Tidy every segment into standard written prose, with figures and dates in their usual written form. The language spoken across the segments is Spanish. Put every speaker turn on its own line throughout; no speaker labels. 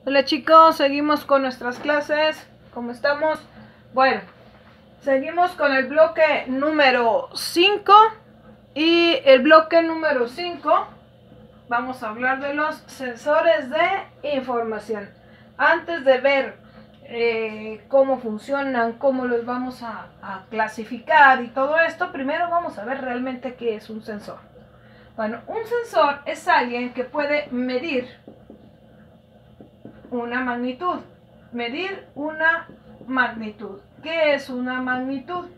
Hola chicos, seguimos con nuestras clases. ¿Cómo estamos? Bueno, seguimos con el bloque número 5. Y el bloque número 5 vamos a hablar de los sensores de información. Antes de ver cómo funcionan, cómo los vamos a clasificar y todo esto, primero vamos a ver realmente qué es un sensor. Bueno, un sensor es alguien que puede medir una magnitud. Medir una magnitud. ¿Qué es una magnitud?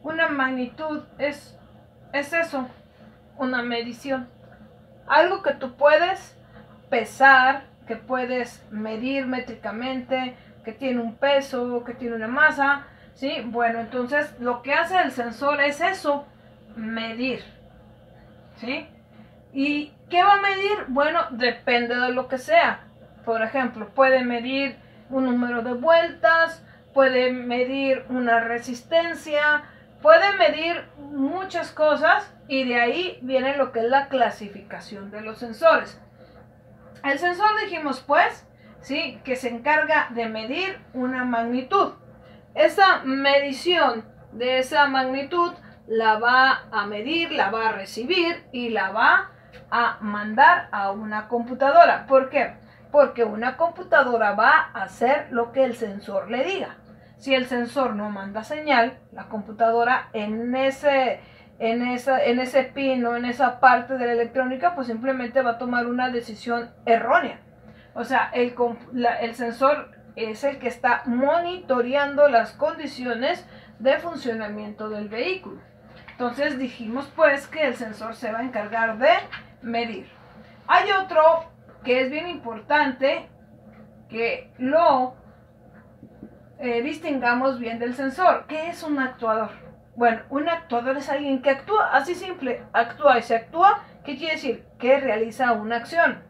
Una magnitud es eso, una medición. Algo que tú puedes pesar, que puedes medir métricamente, que tiene un peso, que tiene una masa, ¿sí? Bueno, entonces lo que hace el sensor es eso, medir, ¿sí? ¿Y qué va a medir? Bueno, depende de lo que sea. Por ejemplo, puede medir un número de vueltas, puede medir una resistencia, puede medir muchas cosas y de ahí viene lo que es la clasificación de los sensores. El sensor dijimos pues, ¿sí?, que se encarga de medir una magnitud. Esa medición de esa magnitud la va a medir, la va a recibir y la va a mandar a una computadora. ¿Por qué? Porque una computadora va a hacer lo que el sensor le diga. Si el sensor no manda señal, la computadora en ese pin o en esa parte de la electrónica, pues simplemente va a tomar una decisión errónea. O sea, el sensor es el que está monitoreando las condiciones de funcionamiento del vehículo. Entonces dijimos pues que el sensor se va a encargar de medir. Hay otro que es bien importante que lo distingamos bien del sensor. ¿Qué es un actuador? Bueno, un actuador es alguien que actúa, así simple, actúa. Y se actúa, ¿qué quiere decir? Que realiza una acción.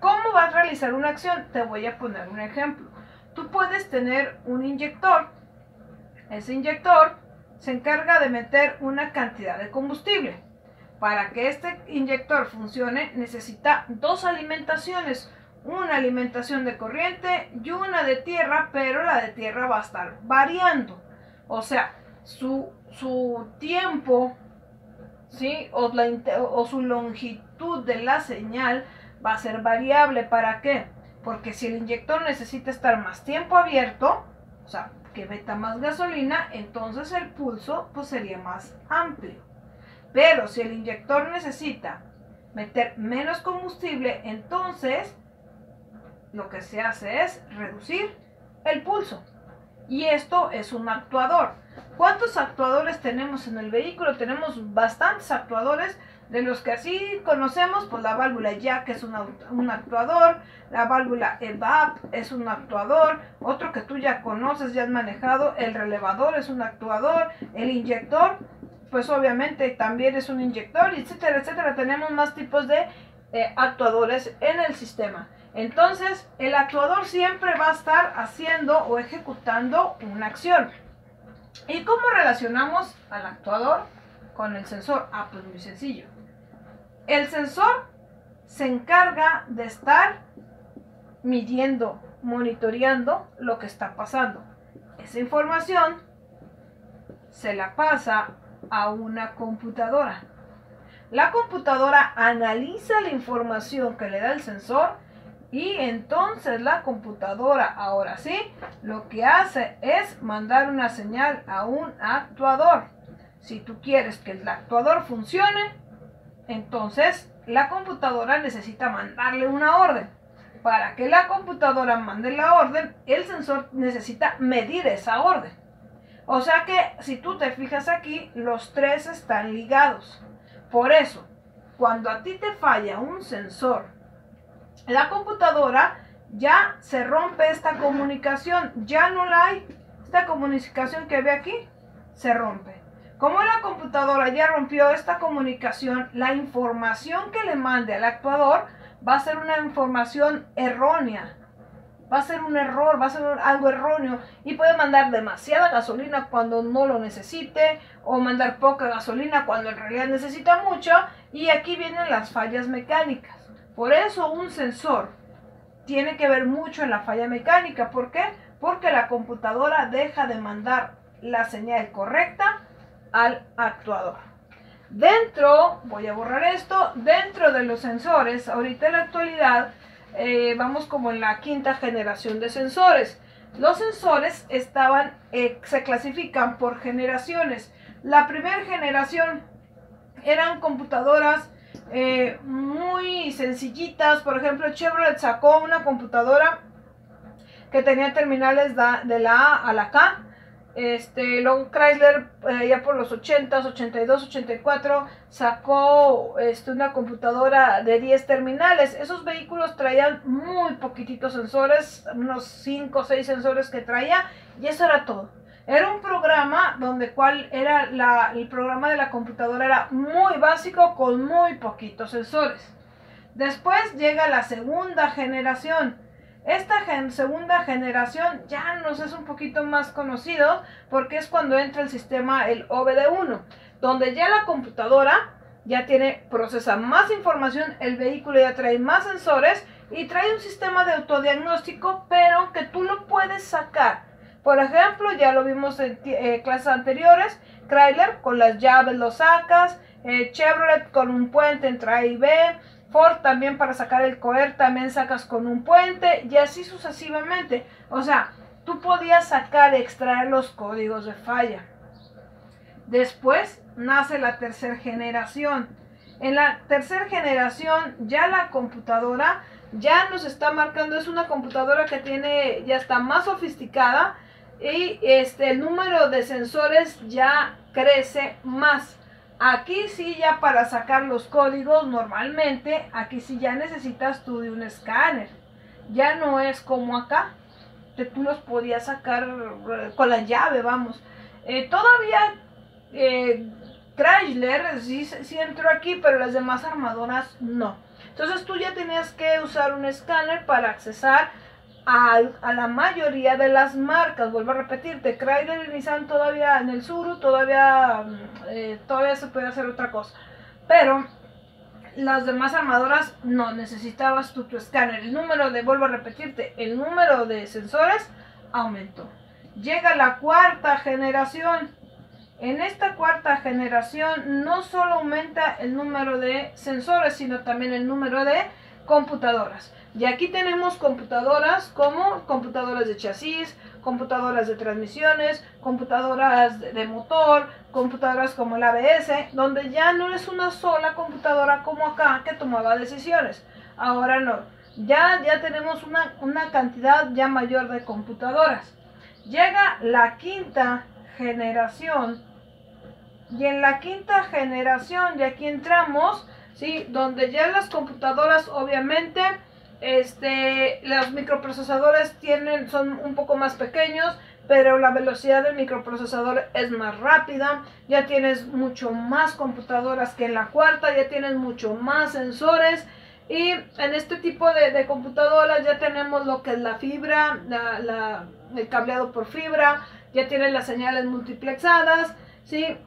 ¿Cómo vas a realizar una acción? Te voy a poner un ejemplo. Tú puedes tener un inyector. Ese inyector se encarga de meter una cantidad de combustible. Para que este inyector funcione necesita dos alimentaciones. Una alimentación de corriente y una de tierra, pero la de tierra va a estar variando. O sea, su tiempo, ¿sí?, o su longitud de la señal va a ser variable. ¿Para qué? Porque si el inyector necesita estar más tiempo abierto, o sea, que meta más gasolina, entonces el pulso pues sería más amplio. Pero si el inyector necesita meter menos combustible, entonces lo que se hace es reducir el pulso. Y esto es un actuador. ¿Cuántos actuadores tenemos en el vehículo? Tenemos bastantes actuadores. De los que así conocemos, pues la válvula jack es un actuador, la válvula evap es un actuador, otro que tú ya conoces, ya has manejado, el relevador es un actuador, el inyector, pues obviamente también es un inyector, etcétera, etcétera. Tenemos más tipos de actuadores en el sistema. Entonces, el actuador siempre va a estar haciendo o ejecutando una acción. ¿Y cómo relacionamos al actuador con el sensor? Ah, pues muy sencillo. El sensor se encarga de estar midiendo, monitoreando lo que está pasando. Esa información se la pasa a una computadora. La computadora analiza la información que le da el sensor y entonces la computadora, ahora sí, lo que hace es mandar una señal a un actuador. Si tú quieres que el actuador funcione, entonces la computadora necesita mandarle una orden. Para que la computadora mande la orden, el sensor necesita medir esa orden. O sea que si tú te fijas aquí, los tres están ligados. Por eso, cuando a ti te falla un sensor, la computadora ya se rompe esta comunicación, ya no la hay. Esta comunicación que ve aquí se rompe. Como la computadora ya rompió esta comunicación, la información que le mande al actuador va a ser una información errónea. Va a ser un error, va a ser algo erróneo y puede mandar demasiada gasolina cuando no lo necesite o mandar poca gasolina cuando en realidad necesita mucha, y aquí vienen las fallas mecánicas. Por eso un sensor tiene que ver mucho en la falla mecánica. ¿Por qué? Porque la computadora deja de mandar la señal correcta al actuador. Dentro, voy a borrar esto, dentro de los sensores, ahorita en la actualidad, vamos como en la quinta generación de sensores. Los sensores se clasifican por generaciones. La primera generación eran computadoras muy sencillitas. Por ejemplo, Chevrolet sacó una computadora que tenía terminales de la A a la K. Luego Chrysler, ya por los 80s, 82, 84, sacó una computadora de 10 terminales. Esos vehículos traían muy poquititos sensores, unos 5 o 6 sensores que traía, y eso era todo. Era un programa donde el programa de la computadora era muy básico, con muy poquitos sensores. Después llega la segunda generación. Esta segunda generación ya nos es un poquito más conocido, porque es cuando entra el sistema, el OBD1, donde ya la computadora ya procesa más información, el vehículo ya trae más sensores y trae un sistema de autodiagnóstico, pero que tú lo puedes sacar. Por ejemplo, ya lo vimos en clases anteriores, Chrysler con las llaves lo sacas, Chevrolet con un puente entre A y B, Ford también para sacar el coher también sacas con un puente, y así sucesivamente. O sea, tú podías sacar, extraer los códigos de falla. Después nace la tercera generación. En la tercera generación ya la computadora ya nos está marcando, es una computadora que ya está más sofisticada, y el número de sensores ya crece más. Aquí sí, ya para sacar los códigos normalmente, aquí sí ya necesitas tú de un escáner. Ya no es como acá, que tú los podías sacar con la llave, vamos. Todavía Chrysler sí entró aquí, pero las demás armadoras no. Entonces tú ya tenías que usar un escáner para accesar a la mayoría de las marcas. Vuelvo a repetirte, Chrysler y Nissan todavía, en el Tsuru todavía se puede hacer otra cosa, pero las demás armadoras no, necesitabas tu escáner. Vuelvo a repetirte, el número de sensores aumentó. Llega la cuarta generación. En esta cuarta generación no solo aumenta el número de sensores, sino también el número de computadoras. Y aquí tenemos computadoras como computadoras de chasis, computadoras de transmisiones, computadoras de motor, computadoras como el ABS, donde ya no es una sola computadora como acá que tomaba decisiones. Ahora no, ya tenemos una cantidad ya mayor de computadoras. Llega la quinta generación, y en la quinta generación, y aquí entramos, ¿sí? Donde ya las computadoras, obviamente, los microprocesadores son un poco más pequeños, pero la velocidad del microprocesador es más rápida. Ya tienes mucho más computadoras que en la cuarta, ya tienes mucho más sensores, y en este tipo de computadoras ya tenemos lo que es la fibra, el cableado por fibra, ya tienes las señales multiplexadas, ¿sí?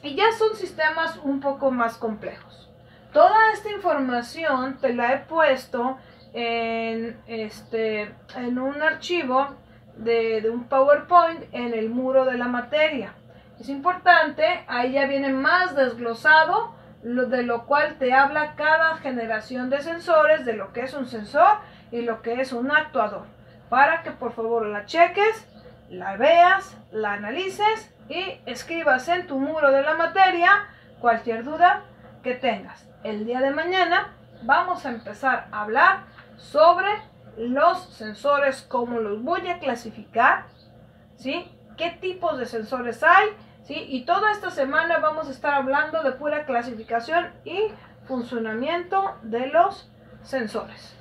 Y ya son sistemas un poco más complejos. Toda esta información te la he puesto en un archivo de un PowerPoint en el muro de la materia. Es importante, ahí ya viene más desglosado, de lo cual te habla cada generación de sensores, de lo que es un sensor y lo que es un actuador, para que por favor la cheques, la veas, la analices y escribas en tu muro de la materia cualquier duda que tengas. El día de mañana vamos a empezar a hablar sobre los sensores, cómo los voy a clasificar, ¿sí? ¿Qué tipos de sensores hay? ¿Sí? Y toda esta semana vamos a estar hablando de pura clasificación y funcionamiento de los sensores.